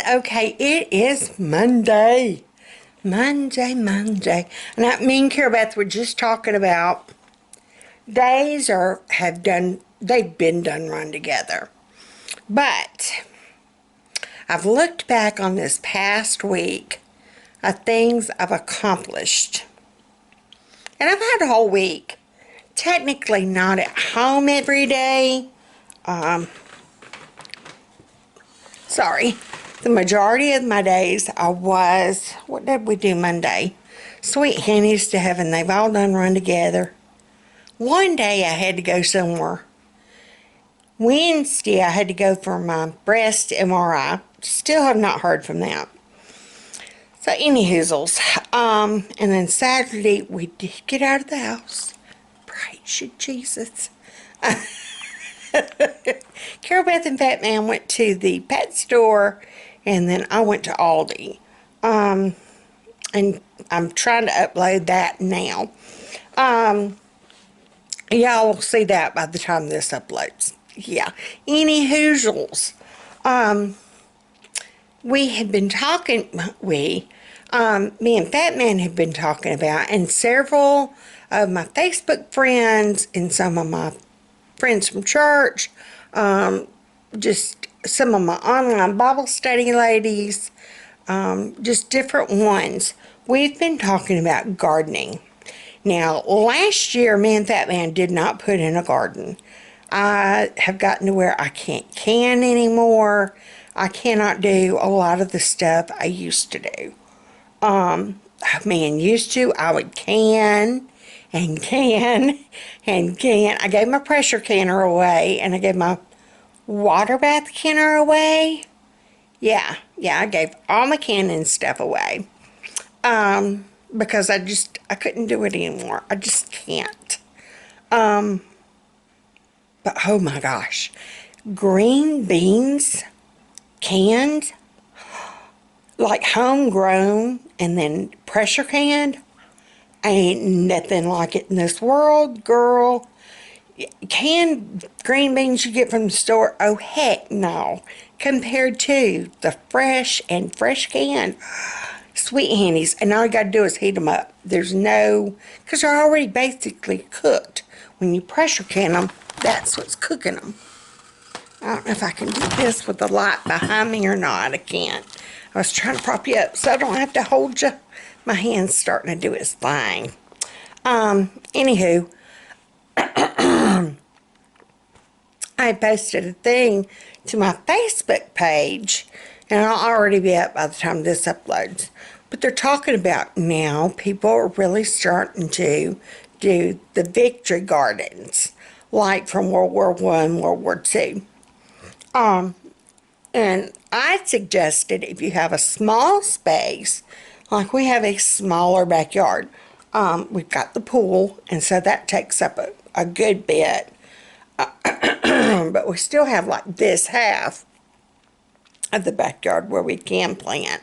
Okay, it is Monday. Monday. And me and Carol Beth were just talking about days they've been done run together. But I've looked back on this past week of things I've accomplished. And I've had a whole week. Technically not at home every day. Sorry. The majority of my days what did we do Monday? Sweet Hennies to heaven. They've all done run together. One day I had to go somewhere. Wednesday I had to go for my breast MRI. Still have not heard from them. So any hoozles. And then Saturday we did get out of the house. Praise you, Jesus. Carol Beth and Fat Man went to the pet store, and then I went to Aldi. And I'm trying to upload that now. Y'all will see that by the time this uploads. Yeah. Any hoozles. We had been talking, me and Fat Man have been talking about, and several of my Facebook friends and some of my friends from church, just some of my online Bible study ladies, just different ones. We've been talking about gardening. Now, last year, me and Fat Man did not put in a garden. I have gotten to where I can't can anymore. I cannot do a lot of the stuff I used to do. Used to, I would can and can and can. I gave my pressure canner away, and I gave my water bath canner away. Yeah, I gave all my canning stuff away. Because I couldn't do it anymore. I just can't. But oh my gosh. Green beans, canned, like homegrown, and then pressure canned. Ain't nothing like it in this world, girl. Canned green beans you get from the store, oh heck no. Compared to the fresh canned Sweet Hennies, and all you gotta do is heat them up. There's no, because they're already basically cooked. When you pressure can them, that's what's cooking them. I don't know if I can do this with the light behind me or not. I can't. I was trying to prop you up so I don't have to hold you. My hand's starting to do its thing. Anywho, I posted a thing to my Facebook page, and I'll already be up by the time this uploads. But they're talking about now people are really starting to do the victory gardens, like from World War I, World War II. And I suggested if you have a small space, like we have a smaller backyard, we've got the pool, and so that takes up a good bit. But we still have like this half of the backyard where we can plant.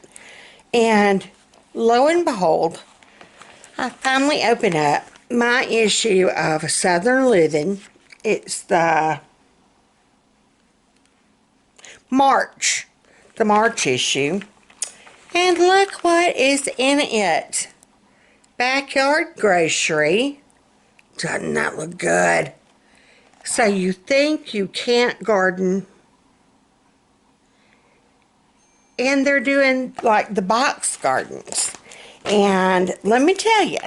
And lo and behold, I finally opened up my issue of Southern Living. It's the March issue. And look what is in it. Backyard grocery. Doesn't that look good? So you think you can't garden, and they're doing like the box gardens. And let me tell you,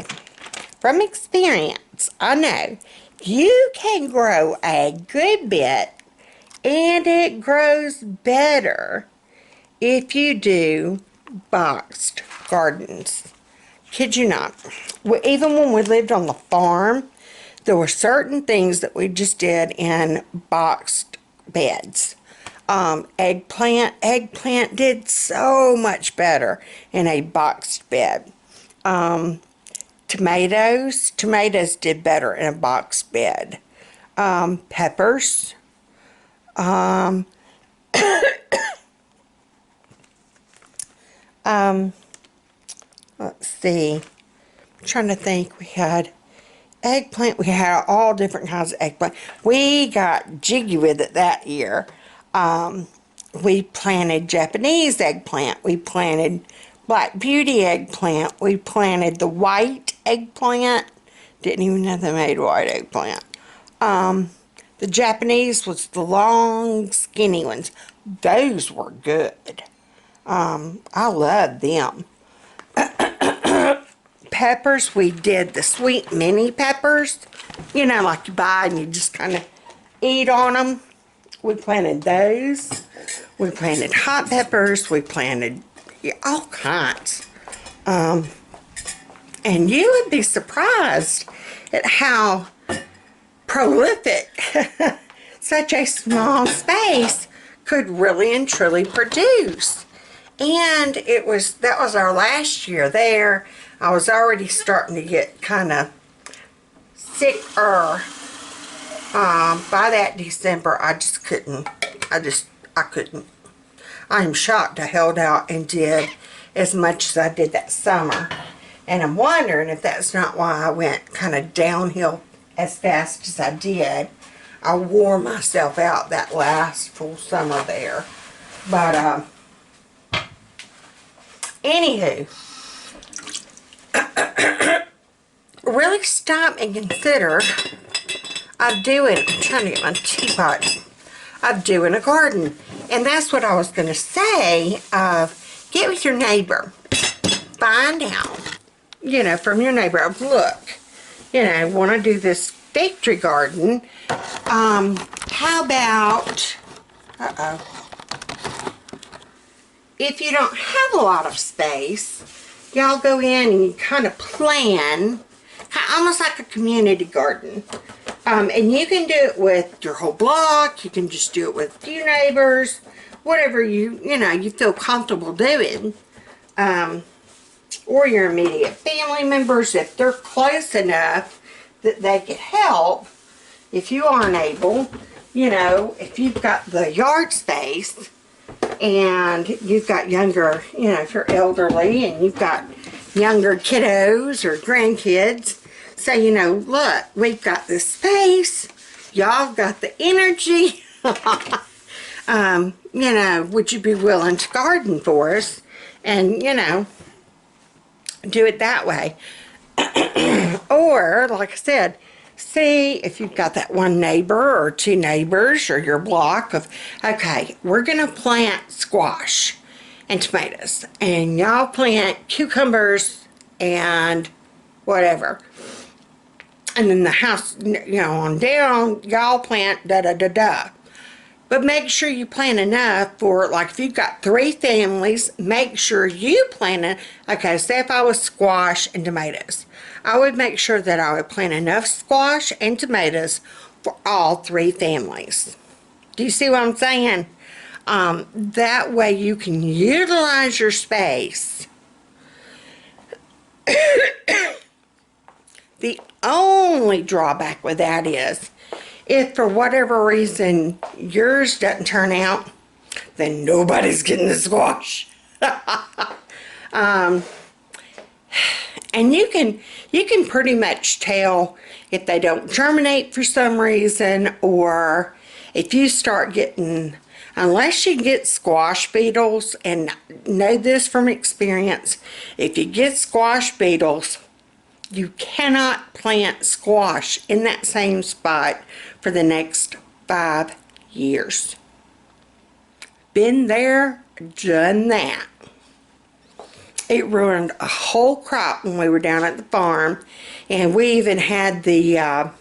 from experience, I know you can grow a good bit, and it grows better if you do boxed gardens. Kid you not. Even when we lived on the farm, there were certain things that we just did in boxed beds. Eggplant did so much better in a boxed bed. Tomatoes did better in a boxed bed. Peppers. Let's see. I'm trying to think. We had eggplant. We had all different kinds of eggplant. We got jiggy with it that year. We planted Japanese eggplant. We planted Black Beauty eggplant. We planted the white eggplant. Didn't even know they made white eggplant. The Japanese was the long, skinny ones. Those were good. I love them. Peppers, we did the sweet mini peppers. You know, like you buy and you just kind of eat on them. We planted those. We planted hot peppers. We planted all kinds. And you would be surprised at how prolific such a small space could really and truly produce. And that was our last year there. I was already starting to get kind of sicker. By that December, I just couldn't. I couldn't. I am shocked I held out and did as much as I did that summer. And I'm wondering if that's not why I went kind of downhill as fast as I did. I wore myself out that last full summer there. But, anywho, really stop and consider I'm trying to get my teapot, of doing a garden. And that's what I was going to say, get with your neighbor. Find out, you know, from your neighbor, look, you know, want to do this victory garden. How about, if you don't have a lot of space, y'all go in and you kind of plan, almost like a community garden. And you can do it with your whole block. You can just do it with a few neighbors, whatever you feel comfortable doing. Or your immediate family members, if they're close enough that they could help. If you aren't able, you know, if you've got the yard space and you've got younger, you know, if you're elderly and you've got younger kiddos or grandkids, say, you know, look, we've got this space, y'all got the energy, you know, would you be willing to garden for us? And, you know, do it that way. Or, like I said, see if you've got that one neighbor or two neighbors or your block of, okay, we're going to plant squash and tomatoes. And y'all plant cucumbers and whatever. And then the house, you know, on down, y'all plant da-da-da-da. But make sure you plant enough for, like, if you've got 3 families, make sure you plant it. Okay, say if I was squash and tomatoes, I would make sure that I would plant enough squash and tomatoes for all 3 families. Do you see what I'm saying? That way you can utilize your space. The only drawback with that is, if for whatever reason yours doesn't turn out, then nobody's getting the squash. And you can pretty much tell if they don't germinate for some reason, or if you start getting, unless you get squash beetles, and know this from experience, if you get squash beetles, you cannot plant squash in that same spot for the next 5 years. Been there, done that. It ruined a whole crop when we were down at the farm, and we even had the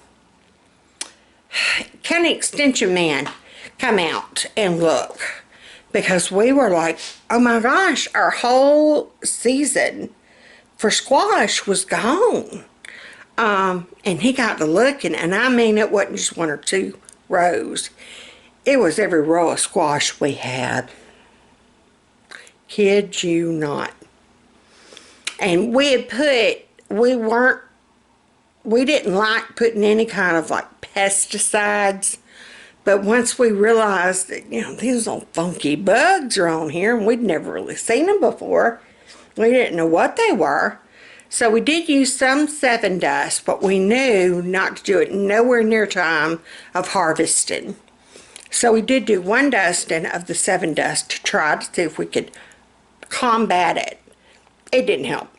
county extension man come out and look, because we were like, oh my gosh, our whole season for squash was gone. And he got to looking, and I mean, it wasn't just 1 or 2 rows. It was every row of squash we had. Kid you not. And we had we didn't like putting any kind of like pesticides, but once we realized that, you know, these little funky bugs are on here, and we'd never really seen them before, we didn't know what they were. So we did use some 7 dust, but we knew not to do it nowhere near time of harvesting. So we did do one dusting of the 7 dust to try to see if we could combat it. It didn't help.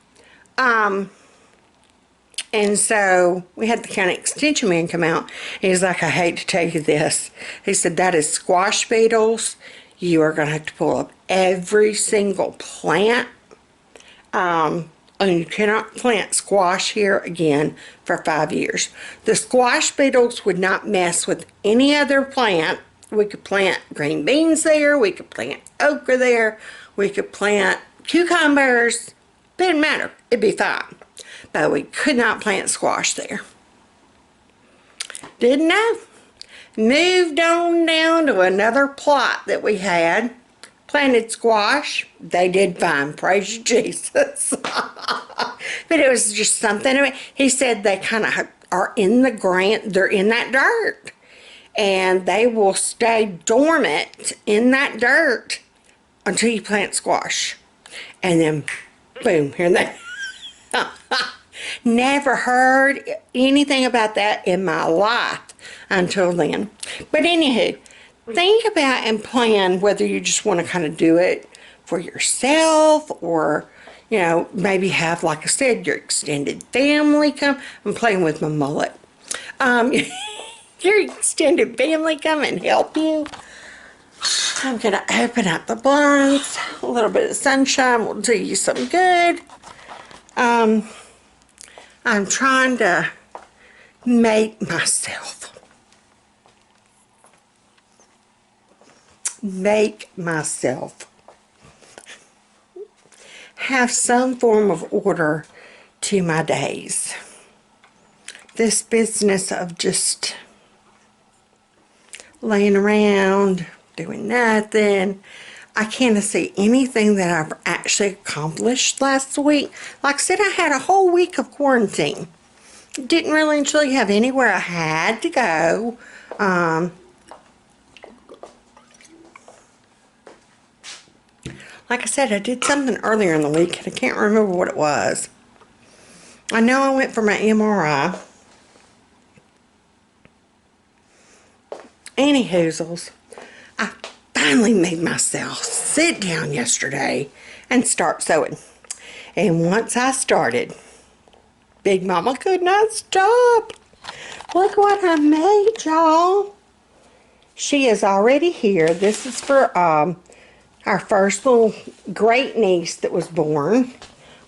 And so we had the county extension man come out. He's like, I hate to tell you this. He said, that is squash beetles. You are going to have to pull up every single plant. And you cannot plant squash here again for 5 years. The squash beetles would not mess with any other plant. We could plant green beans there. We could plant okra there. We could plant cucumbers. Didn't matter. It'd be fine. But we could not plant squash there. Didn't know. Moved on down to another plot that we had. Planted squash. They did fine. Praise Jesus. But it was just something. He said they kind of are in the ground. They're in that dirt. And they will stay dormant in that dirt until you plant squash. And then, boom, here they Never heard anything about that in my life until then. But anywho, think about and plan whether you just want to kind of do it for yourself or, you know, maybe have, like I said, your extended family come. I'm playing with my mullet. Your extended family come and help you. I'm going to open up the blinds. A little bit of sunshine will do you some good. I'm trying to make myself have some form of order to my days. This business of just laying around, doing nothing. I can't see anything that I've actually accomplished last week. Like I said, I had a whole week of quarantine. Didn't really actually have anywhere I had to go. Like I said, I did something earlier in the week, and I can't remember what it was. I know I went for my MRI. Anyhoozles, I finally made myself sit down yesterday and start sewing. And once I started, Big Mama could not stop. Look what I made, y'all. She is already here. This is for our first little great niece that was born.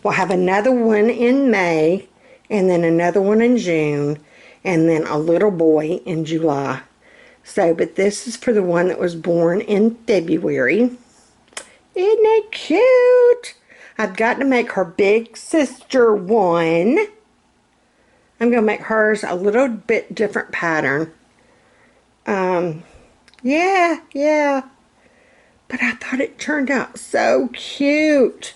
We'll have another one in May, and then another one in June, and then a little boy in July. So, but this is for the one that was born in February. Isn't it cute? I've got to make her big sister one. I'm going to make hers a little bit different pattern. Yeah. But I thought it turned out so cute.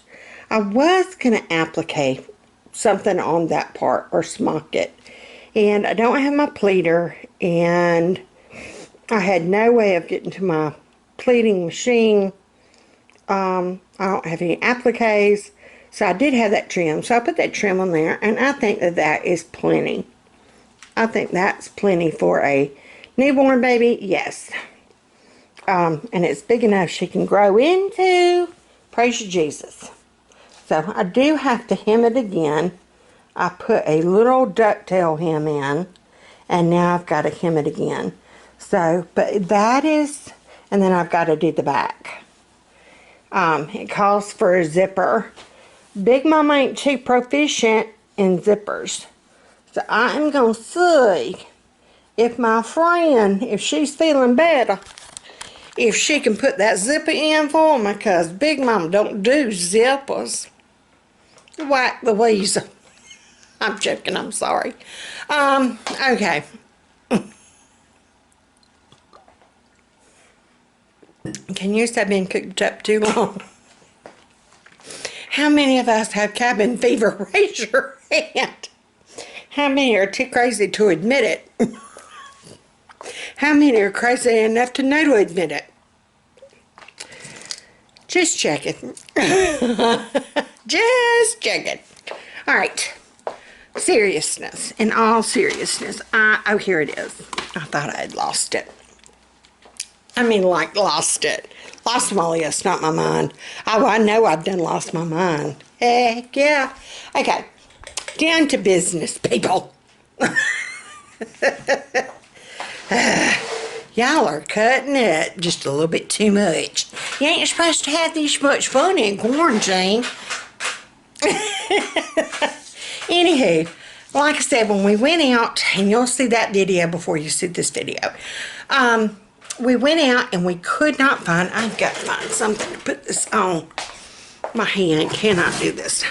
I was going to applique something on that part or smock it. And I don't have my pleater, and I had no way of getting to my pleating machine. I don't have any appliques, so I did have that trim. So I put that trim on there, and I think that that is plenty. I think that's plenty for a newborn baby, yes. And it's big enough she can grow into. Praise you, Jesus. So I do have to hem it again. I put a little ducktail hem in, and now I've got to hem it again. So, but that is, and then I've got to do the back. It calls for a zipper. Big Mama ain't too proficient in zippers. So I am going to see if my friend, if she's feeling better, if she can put that zipper in for me, because Big Mama don't do zippers. Whack the weasel. I'm joking, I'm sorry. Okay. Can you say I've been cooked up too long? How many of us have cabin fever? Raise your hand. How many are too crazy to admit it? How many are crazy enough to know to admit it? Just checking. Just checking. Alright. Seriousness. In all seriousness. Oh, here it is. I thought I had lost it. I mean, like, lost it. Lost my list, not my mind. Oh, I know I've done lost my mind. Heck yeah. Okay, down to business, people. Y'all are cutting it just a little bit too much. You ain't supposed to have this much fun in quarantine. Anywho, like I said, when we went out, and you'll see that video before you see this video, we went out and we could not find, I've got to find something to put this on my hand. Cannot do this.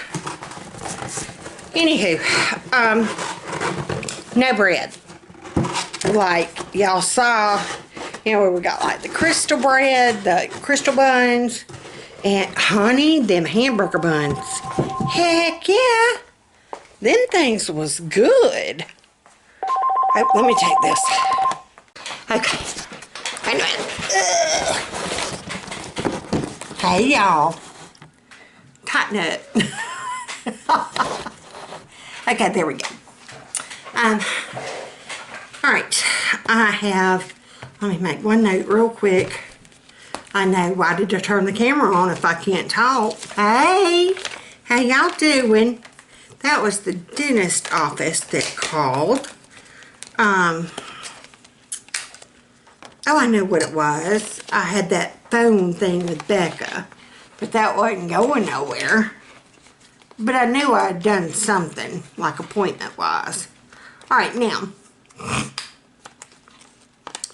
Anywho, no bread. Like y'all saw, you know, where we got like the crystal bread, the crystal buns, and honey, them hamburger buns. Heck yeah, them things was good. Oh, let me take this. Okay, wait a minute. Hey y'all, tighten up. Okay, there we go. Alright, I have, let me make one note real quick. I know, why did I turn the camera on if I can't talk? Hey, how y'all doing? That was the dentist office that called. Oh, I know what it was. I had that phone thing with Becca, but that wasn't going nowhere. But I knew I had done something, like appointment-wise. Alright, now,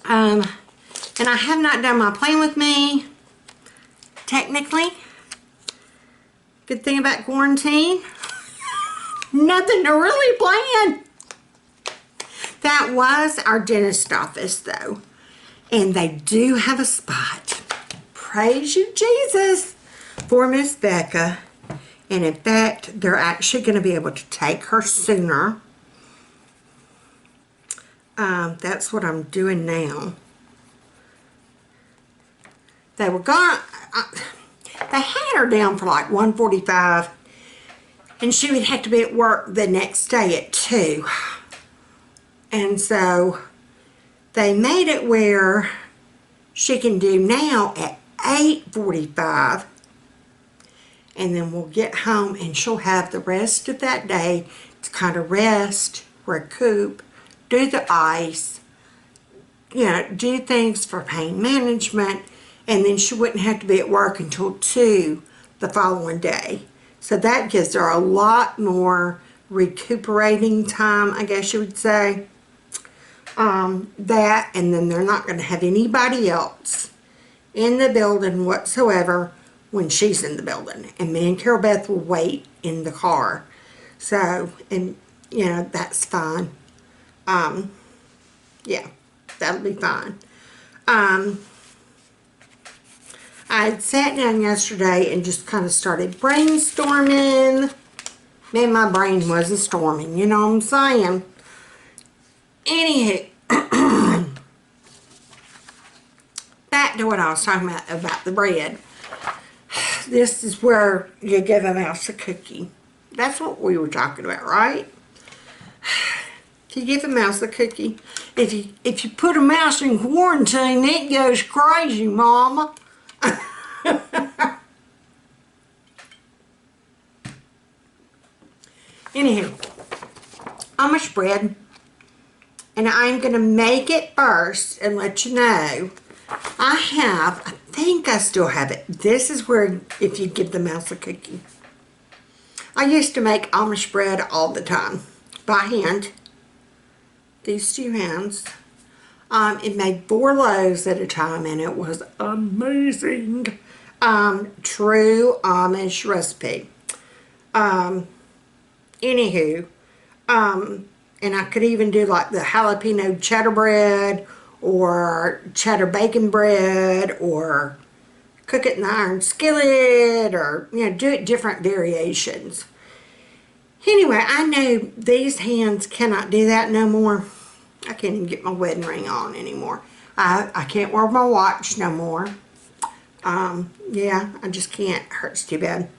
and I have not done my plan with me, technically. Good thing about quarantine, nothing to really plan. That was our dentist office, though, and they do have a spot. Praise you, Jesus, for Miss Becca. And in fact, they're actually going to be able to take her sooner. That's what I'm doing now. They were gone. They had her down for like 1:45, and she would have to be at work the next day at 2. And so they made it where she can do now at 8:45, and then we'll get home and she'll have the rest of that day to kind of rest, recoup, do the ice, you know, do things for pain management, and then she wouldn't have to be at work until 2 the following day. So that gives her a lot more recuperating time, I guess you would say. That, and then they're not going to have anybody else in the building whatsoever when she's in the building. And me and Carol Beth will wait in the car. So, and, you know, that's fine. Yeah, that'll be fine. I had sat down yesterday and just kind of started brainstorming. Man, my brain wasn't storming, you know what I'm saying? Anywho, back to what I was talking about the bread. This is where you give a mouse a cookie. That's what we were talking about, right? You give a mouse a cookie. If you put a mouse in quarantine, it goes crazy, mama. Anywho, Amish bread, and I'm going to make it first and let you know. I think I still have it. This is where, if you give the mouse a cookie. I used to make Amish bread all the time, by hand. These 2 hands. It made 4 loaves at a time, and it was amazing. True Amish recipe. Anywho, and I could even do like the jalapeno cheddar bread, or cheddar bacon bread, or cook it in the iron skillet, or, you know, do it different variations. Anyway, I know these hands cannot do that no more. I can't even get my wedding ring on anymore. I can't wear my watch no more. Yeah, I just can't. It hurts too bad.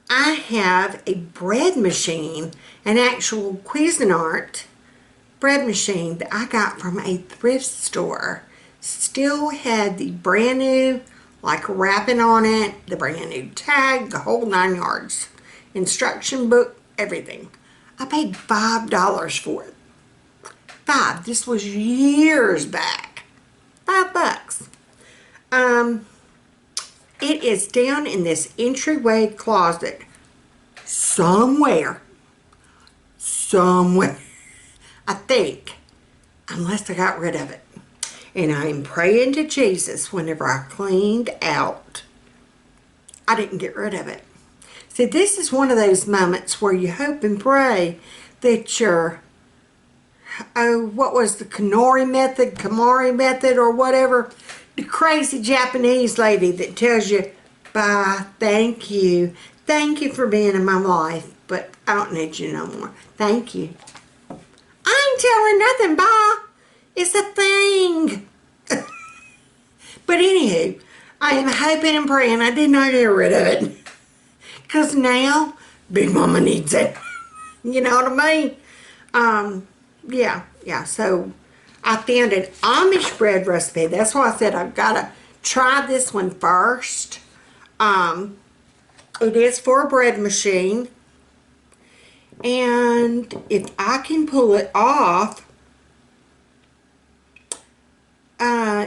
I have a bread machine, an actual Cuisinart bread machine that I got from a thrift store still had the brand new, like, wrapping on it, the brand new tag, the whole 9 yards. Instruction book, everything. I paid $5 for it. This was years back. $5. It is down in this entryway closet somewhere. I think. Unless I got rid of it. And I am praying to Jesus whenever I cleaned out, I didn't get rid of it. See, this is one of those moments where you hope and pray that your, what was the Kamari method or whatever, the crazy Japanese lady that tells you, bye, thank you for being in my life, but I don't need you no more. Thank you. I ain't telling nothing, bye. It's a thing. But anywho, I am hoping and praying I did not get rid of it. Because now, Big Mama needs it. You know what I mean? Yeah. So, I found an Amish bread recipe. That's why I said I've got to try this one first. It is for a bread machine. And if I can pull it off,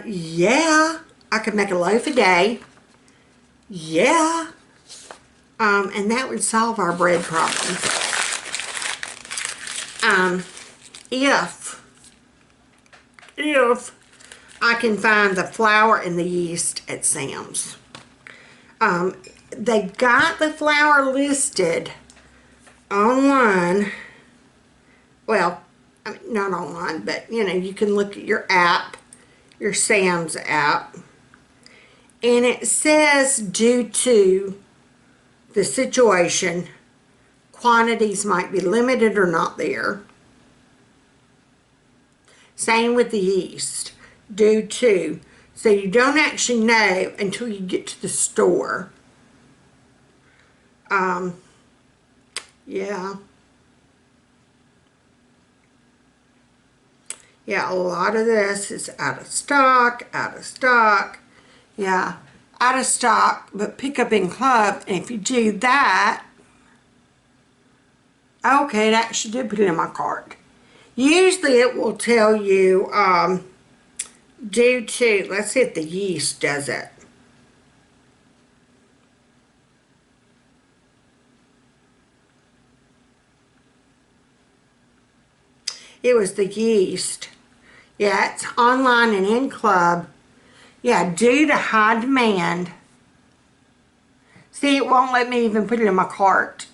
yeah, I could make a loaf a day. Yeah. And that would solve our bread problem. If I can find the flour and the yeast at Sam's. They got the flour listed online. Well, I mean, not online, but you know, you can look at your app, your Sam's app, and it says due to the situation, quantities might be limited or not there. Same with the yeast, due to. So you don't actually know until you get to the store. Yeah, a lot of this is out of stock. Yeah, out of stock, but pick up in club. And if you do that, okay, it actually did put it in my cart. Usually it will tell you, due to, let's see if the yeast does it. It was the yeast. Yeah, it's online and in club. Yeah, due to high demand. See, it won't let me even put it in my cart.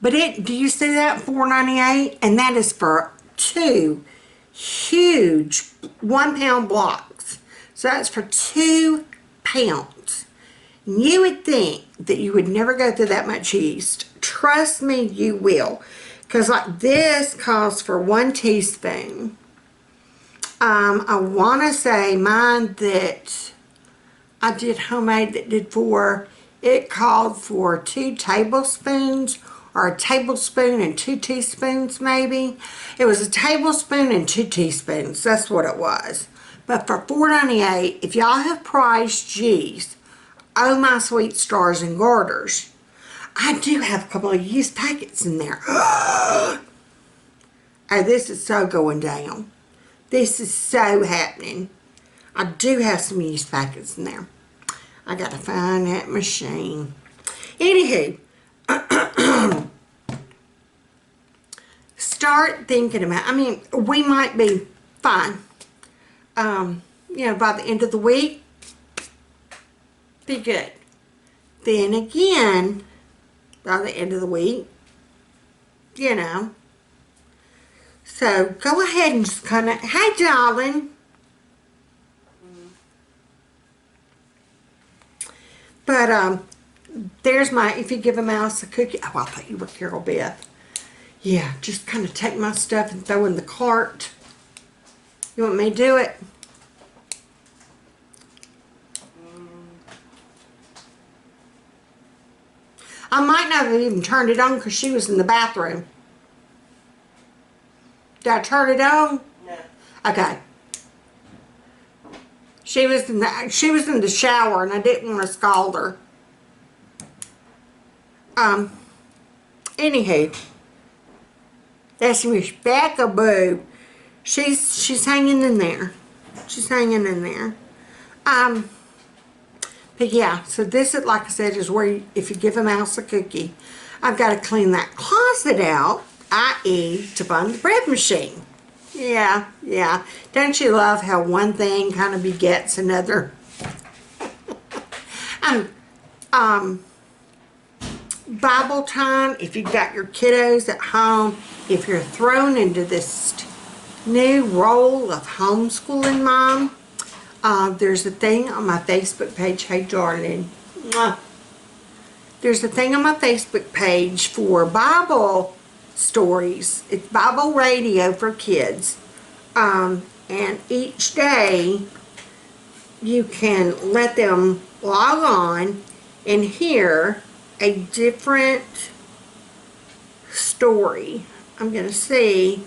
But do you see that? $4.98? And that is for 2 huge 1-pound blocks. So that's for 2 pounds. You would think that you would never go through that much yeast. Trust me, you will. Because like this calls for 1 teaspoon. I want to say mine that I did homemade that did 4, it called for 2 tablespoons or a tablespoon and 2 teaspoons maybe. It was a tablespoon and 2 teaspoons. That's what it was. But for $4.98, if y'all have priced yeast, oh my sweet stars and garters, I do have a couple of yeast packets in there. Oh, this is so going down. This is so happening. I do have some yeast packets in there. I gotta find that machine. Anywho, start thinking about, I mean, we might be fine. You know, by the end of the week, be good. Then again, by the end of the week, you know. So go ahead and just kind of, hey darling. But there's my, if you give a mouse a cookie, oh, I thought you were Carol Beth. Yeah, just kind of take my stuff and throw in the cart. You want me to do it? I might not have even turned it on because she was in the bathroom. Did I turn it on? No. Okay. She was in the shower and I didn't want to scald her. Anywho, that's Miss Becca Boo. She's hanging in there. She's hanging in there. But yeah, so this is, like I said, is where if you give a mouse a cookie, I've got to clean that closet out, i.e. to find the bread machine. Yeah, yeah. Don't you love how one thing kind of begets another? Bible time, if you've got your kiddos at home, if you're thrown into this new role of homeschooling mom, there's a thing on my Facebook page. Hey, darling. Mwah. There's a thing on my Facebook page for Bible stories. It's Bible radio for kids. And each day you can let them log on and hear a different story. I'm going to see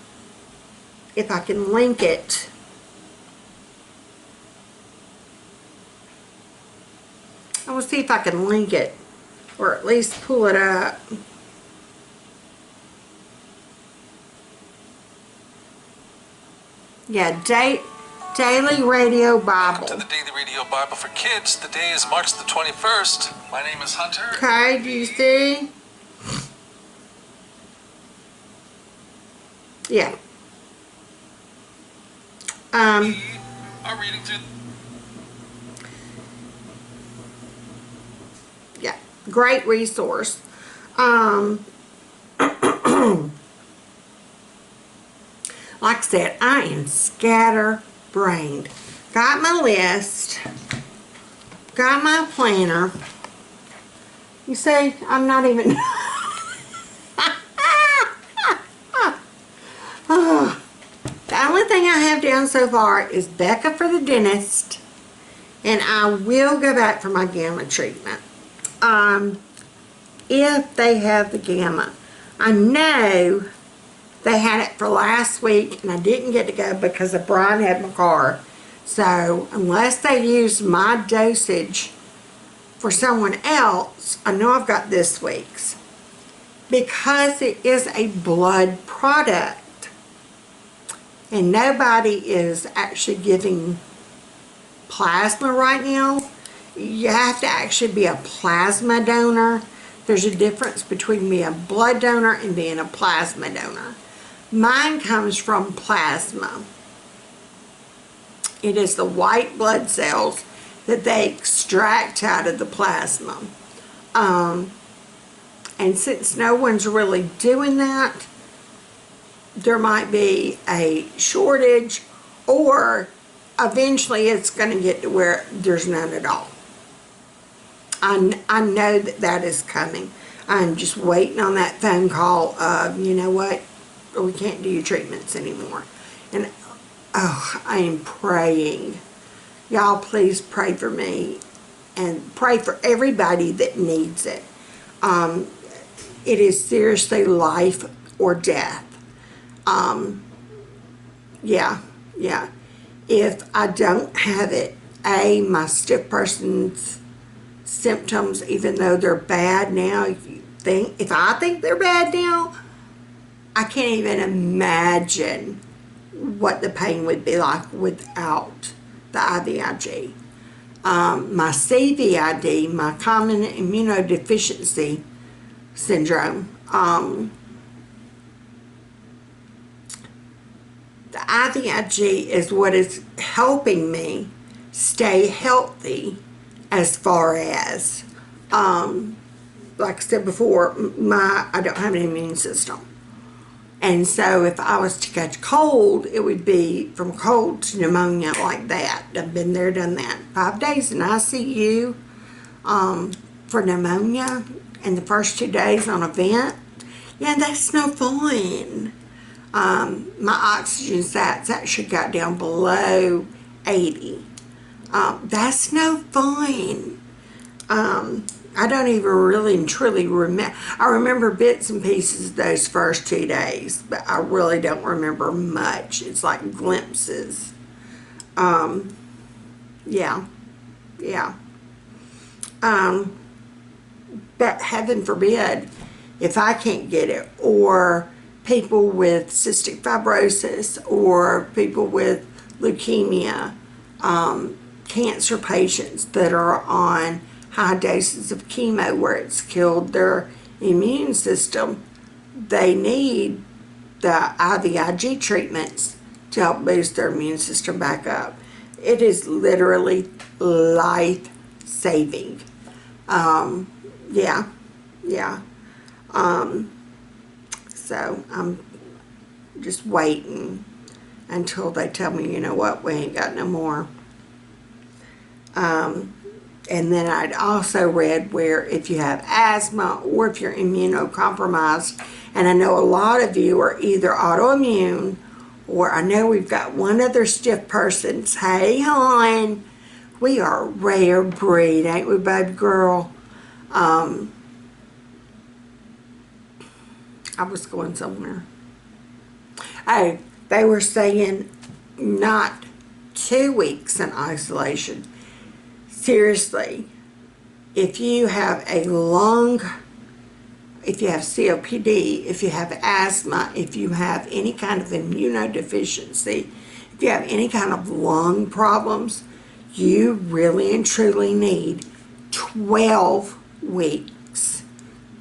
if I can link it. I will see if I can link it, or at least pull it up. Yeah, Daily Radio Bible. Welcome to the Daily Radio Bible for Kids. The day is March the 21st. My name is Hunter. Okay, do you see? Yeah. We are reading through. Yeah, great resource. Like I said, I am scatterbrained. Got my list, got my planner. You see, I'm not even... The only thing I have down so far is Becca for the dentist, and I will go back for my gamma treatment. If they have the gamma. I know they had it for last week and I didn't get to go because Brian had my car. So unless they use my dosage for someone else, I know I've got this week's. Because it is a blood product and nobody is actually giving plasma right now, you have to actually be a plasma donor. There's a difference between being a blood donor and being a plasma donor. Mine comes from plasma. It is the white blood cells that they extract out of the plasma. And since no one's really doing that, there might be a shortage, or eventually it's going to get to where there's none at all. I know that is coming. I'm just waiting on that phone call of, you know what, we can't do your treatments anymore. And oh, I am praying. Y'all please pray for me and pray for everybody that needs it. It is seriously life or death. Yeah. If I don't have it, my stiff person's symptoms, even though they're bad now, if I think they're bad now, I can't even imagine what the pain would be like without the IVIG. My CVID, my common immunodeficiency syndrome, the IVIG is what is helping me stay healthy, as far as, like I said before, I don't have an immune system. And so if I was to catch cold, it would be from cold to pneumonia like that. I've been there, done that. 5 days in ICU for pneumonia, and the first 2 days on a vent. Yeah, that's no fun. My oxygen sats actually got down below 80. That's no fun. I don't even really and truly remember. I remember bits and pieces those first 2 days, but I really don't remember much. It's like glimpses. Yeah, yeah. Um, but heaven forbid if I can't get it, or people with cystic fibrosis, or people with leukemia, cancer patients that are on high doses of chemo where it's killed their immune system, they need the IVIG treatments to help boost their immune system back up. It is literally life-saving. Yeah, yeah. So I'm just waiting until they tell me, you know what, we ain't got no more. And then I'd also read where if you have asthma or if you're immunocompromised, and I know a lot of you are either autoimmune, or I know we've got one other stiff person. Hey, hon, we are a rare breed, ain't we, baby girl? I was going somewhere. Oh, they were saying not 2 weeks in isolation. Seriously, if you have if you have COPD, if you have asthma, if you have any kind of immunodeficiency, if you have any kind of lung problems, you really and truly need 12 weeks.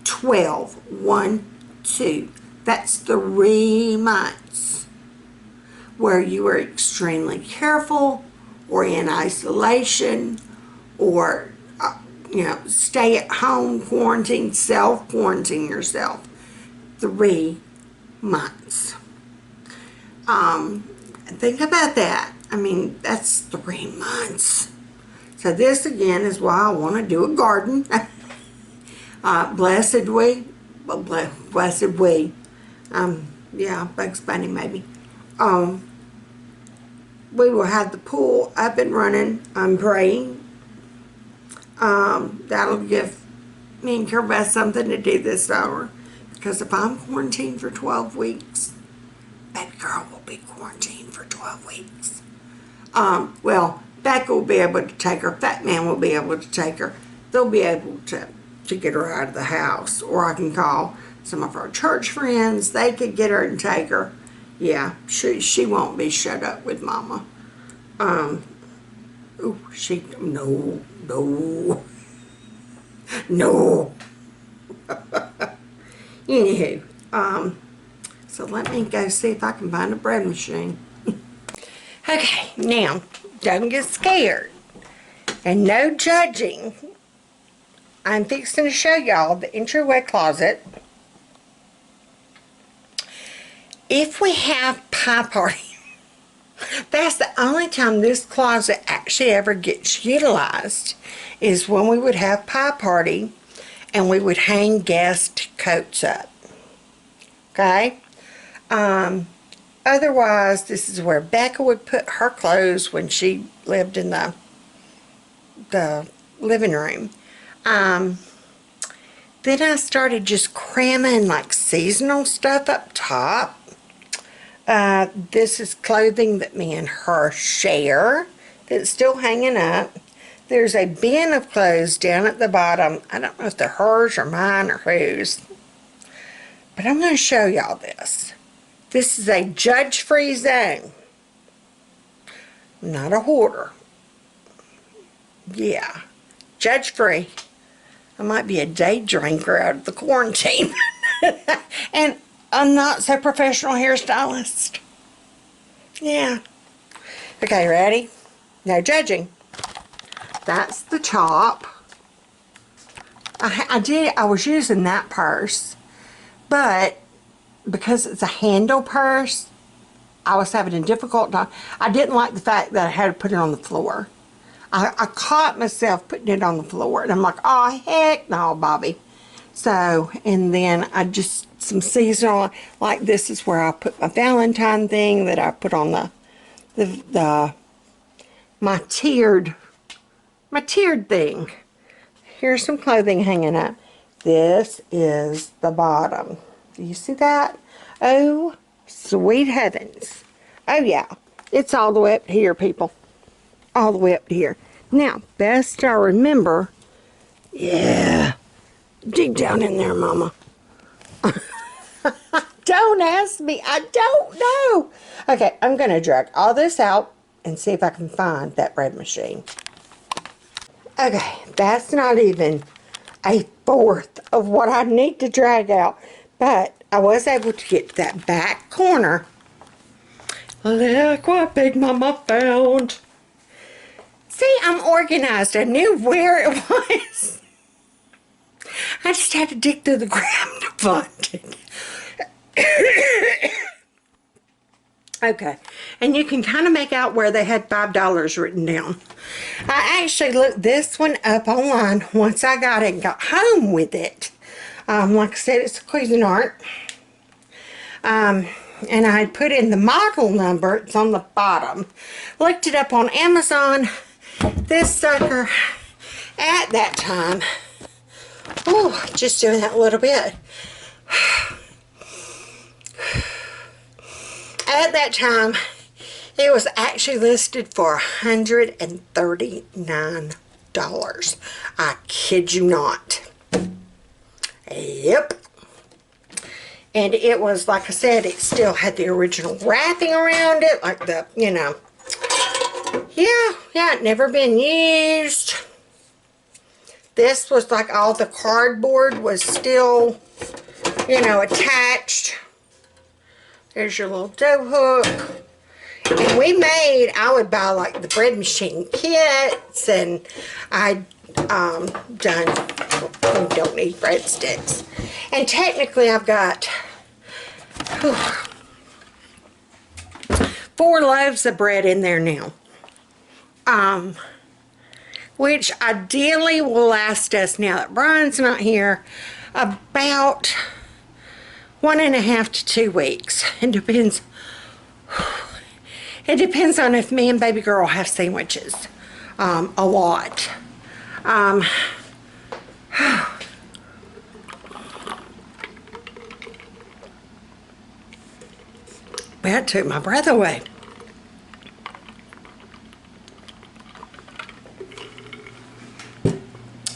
12, 1, 2. That's 3 months where you are extremely careful, or in isolation, or stay at home, quarantine, self-quarantine yourself. 3 months. Think about that. I mean, that's 3 months. So this again is why I want to do a garden. Blessed we, yeah, Bugs Bunny maybe. We will have the pool up and running. I'm praying. That'll give me and Carol something to do this summer. Because if I'm quarantined for 12 weeks, baby girl will be quarantined for 12 weeks. Well, Becca will be able to take her. Fat Man will be able to take her. They'll be able to get her out of the house. Or I can call some of our church friends. They could get her and take her. Yeah, she won't be shut up with Mama. No. Anywho, so let me go see if I can find a bread machine. Okay, now, don't get scared. And no judging. I'm fixing to show y'all the entryway closet. If we have pie party, that's the only time this closet actually ever gets utilized, is when we would have pie party and we would hang guest coats up. Okay? Otherwise, this is where Becca would put her clothes when she lived in the living room. Then I started just cramming like seasonal stuff up top. This is clothing that me and her share that's still hanging up. There's a bin of clothes down at the bottom. I don't know if they're hers or mine or whose. But I'm going to show y'all this. This is a judge-free zone. Not a hoarder. Yeah, judge-free. I might be a day drinker out of the quarantine. And a not so professional hairstylist. Yeah. Okay, ready? No judging. That's the top. I was using that purse, but because it's a handle purse, I was having a difficult time. I didn't like the fact that I had to put it on the floor. I caught myself putting it on the floor, and I'm like, oh, heck no, Bobby. So, and then I just, some seasonal, like this is where I put my Valentine thing that I put on my tiered thing. here's some clothing hanging up. This is the bottom. Do you see that? Oh, sweet heavens. Oh, yeah. It's all the way up here, people. All the way up here. Now, best I remember, yeah, dig down in there, Mama. Don't ask me. I don't know. Okay, I'm going to drag all this out and see if I can find that bread machine. Okay, that's not even a fourth of what I need to drag out. But I was able to get to that back corner. Look what Big Mama found. See, I'm organized. I knew where it was. I just had to dig through the ground to find it. Okay, and you can kind of make out where they had $5 written down. I actually looked this one up online once I got it and got home with it. Like I said, it's a Cuisinart. And I had put in the model number. It's on the bottom. Looked it up on Amazon. This sucker, at that time, oh, just doing that a little bit. At that time, it was actually listed for $139. I kid you not. Yep. And it was, like I said, it still had the original wrapping around it, like the, you know. Yeah, it never been used. This was like all the cardboard was still, you know, attached. There's your little dough hook. And we made, I would buy like the bread machine kits, and I'd done, we don't need breadsticks. And technically I've got 4 loaves of bread in there now. Which ideally will last us, now that Brian's not here, about 1.5 to 2 weeks. It depends. It depends on if me and baby girl have sandwiches. A lot. That took my breath away.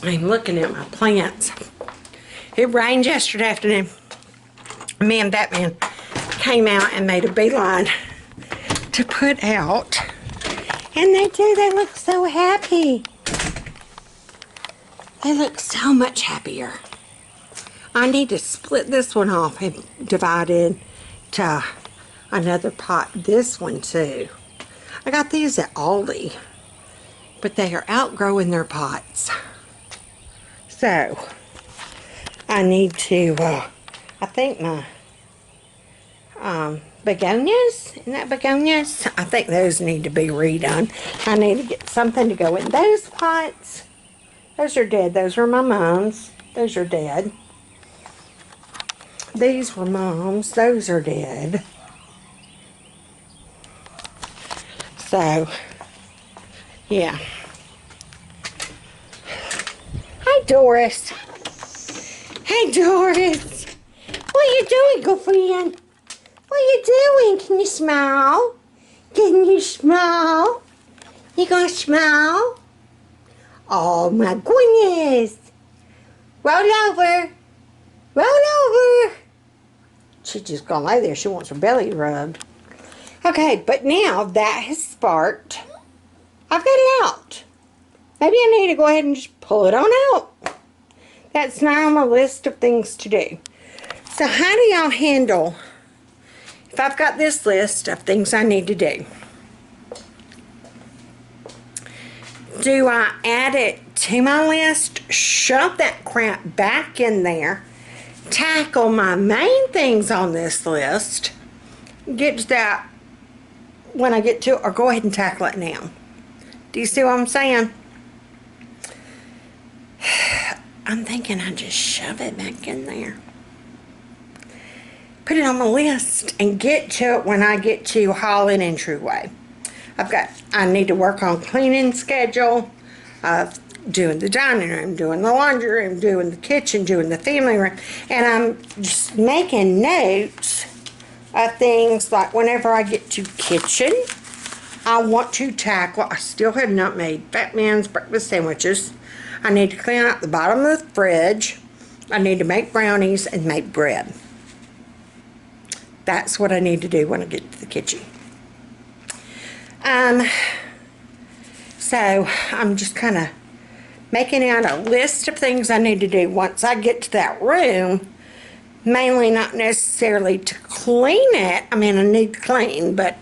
I'm looking at my plants. It rained yesterday afternoon. Me and Batman came out and made a beeline to put out. And they do. They look so happy. They look so much happier. I need to split this one off and divide it to another pot. This one too. I got these at Aldi, but they are outgrowing their pots. So, I need to, I think my begonias, isn't that begonias? I think those need to be redone. I need to get something to go in those pots. Those are dead. Those are my mom's. Those are dead. These were mom's. Those are dead. So, yeah. Hi, Doris. Hey, Doris. What are you doing, girlfriend? What are you doing? Can you smile? Can you smile? You gonna smile? Oh, my goodness. Roll over. Roll over. She's just gonna lay there. She wants her belly rubbed. Okay, but now that has sparked, I've got it out. Maybe I need to go ahead and just pull it on out. That's not on my list of things to do. So how do y'all handle, if I've got this list of things I need to do, do I add it to my list, shove that crap back in there, tackle my main things on this list, get to that when I get to it, or go ahead and tackle it now? Do you see what I'm saying? I'm thinking I just shove it back in there. Put it on my list and get to it when I get to hauling in True Way. I need to work on cleaning schedule. I've doing the dining room, doing the laundry room, doing the kitchen, doing the family room, and I'm just making notes of things like whenever I get to kitchen, I want to tackle, I still have not made Fat Man's breakfast sandwiches. I need to clean out the bottom of the fridge. I need to make brownies and make bread. That's what I need to do when I get to the kitchen. So I'm just kind of making out a list of things I need to do once I get to that room. Mainly not necessarily to clean it. I mean, I need to clean, but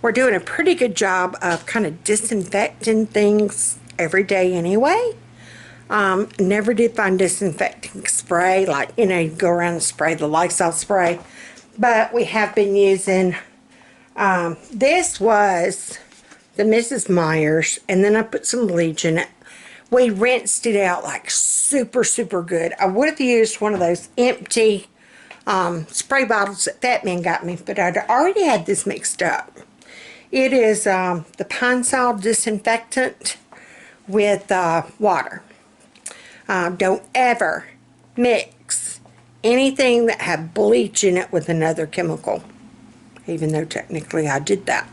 we're doing a pretty good job of kind of disinfecting things every day anyway. Never did find disinfecting spray, like, you know, you go around and spray the Lysol spray. But we have been using, this was the Mrs. Myers, and then I put some bleach in it. We rinsed it out like super, super good. I would have used one of those empty spray bottles that Fat Man got me, but I'd already had this mixed up. It is the Pine Sol disinfectant with water. Don't ever mix anything that had bleach in it with another chemical, even though technically I did that.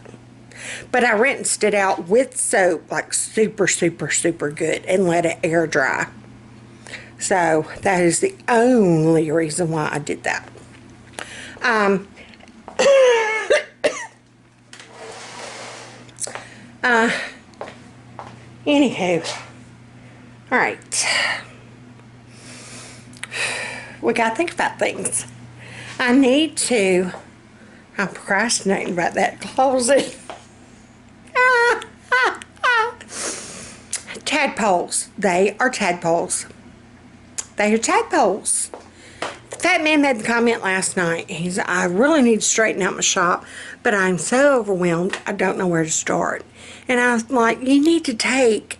But I rinsed it out with soap, like super, super, super good, and let it air dry. So that is the only reason why I did that. Anywho, all right. We gotta think about things. I'm procrastinating about that closet. Tadpoles. They are tadpoles. They are tadpoles. The Fat Man made the comment last night. He's, I really need to straighten out my shop, but I'm so overwhelmed, I don't know where to start. And I was like, you need to take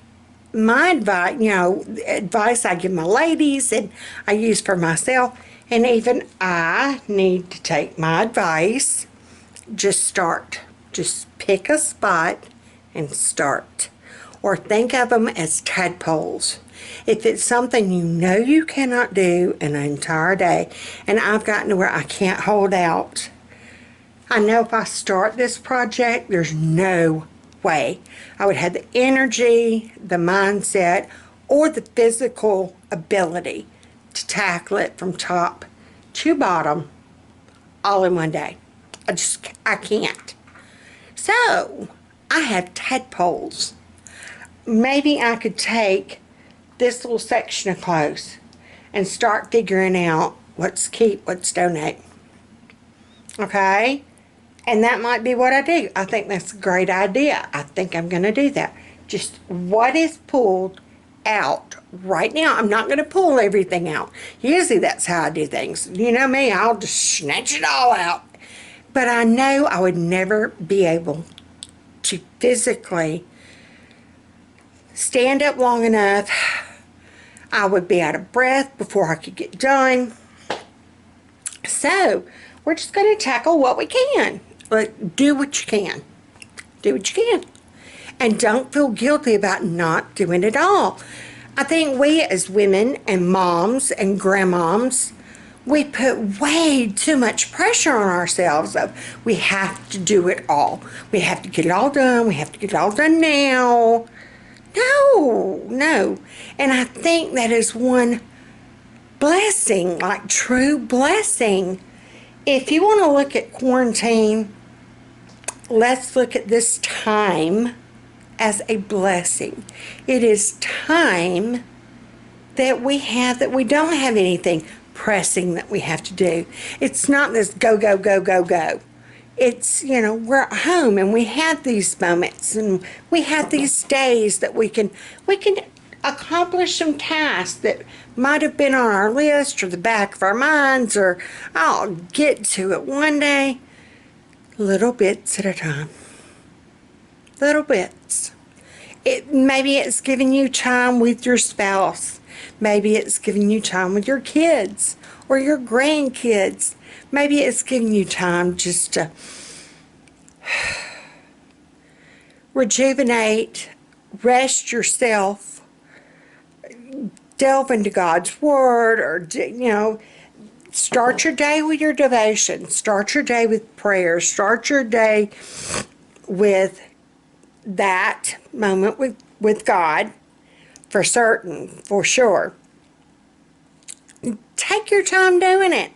my advice, you know, advice I give my ladies and I use for myself. And even I need to take my advice. Just start. Just pick a spot and start. Or think of them as tadpoles. If it's something you know you cannot do in an entire day, and I've gotten to where I can't hold out, I know if I start this project, there's no way I would have the energy, the mindset, or the physical ability to tackle it from top to bottom all in one day. I can't. So I have tadpoles. Maybe I could take this little section of clothes and start figuring out what's keep, what's donate. Okay? And that might be what I do. I think that's a great idea. I think I'm going to do that. Just what is pulled out right now. I'm not going to pull everything out. Usually that's how I do things. You know me, I'll just snatch it all out. But I know I would never be able to physically stand up long enough. I would be out of breath before I could get done. So we're just going to tackle what we can. But do what you can. Do what you can. And don't feel guilty about not doing it all. I think we as women and moms and grandmoms, we put way too much pressure on ourselves of we have to do it all. We have to get it all done. We have to get it all done now. No. And I think that is one blessing, like true blessing. If you want to look at quarantine, let's look at this time as a blessing. It is time that we have, that we don't have anything pressing that we have to do. It's not this go, go, go, go, go. It's, you know, we're at home and we have these moments and we have these days that we can accomplish some tasks that might have been on our list or the back of our minds, or I'll get to it one day. Little bits at a time. Little bits. Maybe it's giving you time with your spouse. Maybe it's giving you time with your kids or your grandkids. Maybe it's giving you time just to rejuvenate, rest yourself, delve into God's Word, or, start your day with your devotion. Start your day with prayer. Start your day with that moment with God, for certain, for sure. Take your time doing it.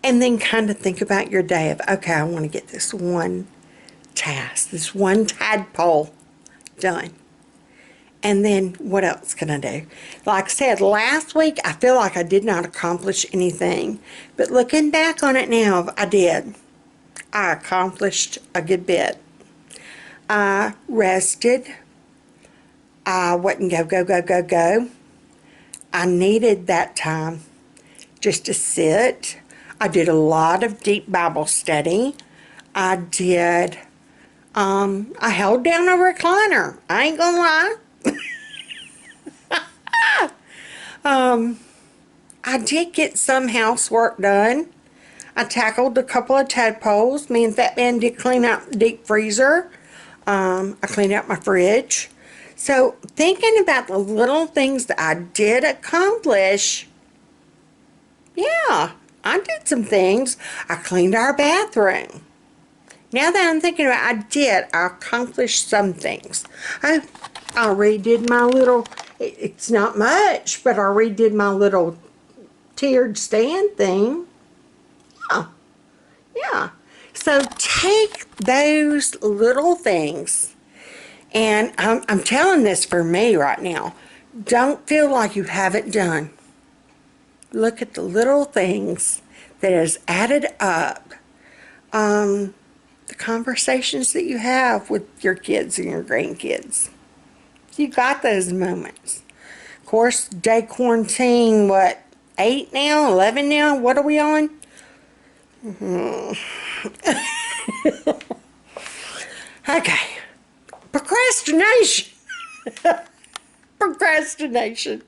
And then kind of think about your day of, okay, I want to get this one task, this one tadpole done. And then what else can I do? Like I said, last week I feel like I did not accomplish anything. But looking back on it now, I did. I accomplished a good bit. I rested. I wouldn't go. I needed that time just to sit. I did a lot of deep Bible study. I held down a recliner. I ain't gonna lie. I did get some housework done. I tackled a couple of tadpoles. Me and Fat Man did clean out the deep freezer. I cleaned out my fridge. So thinking about the little things that I did accomplish, yeah, I did some things. I cleaned our bathroom. Now that I'm thinking about it, I accomplished some things. I redid my little, it's not much, but I redid my little tiered stand thing. Yeah. So take those little things, and I'm telling this for me right now. Don't feel like you haven't done. Look at the little things that has added up. The conversations that you have with your kids and your grandkids. You got those moments. Of course, day quarantine, what, 8 now, 11 now? What are we on? Okay. Procrastination. Procrastination.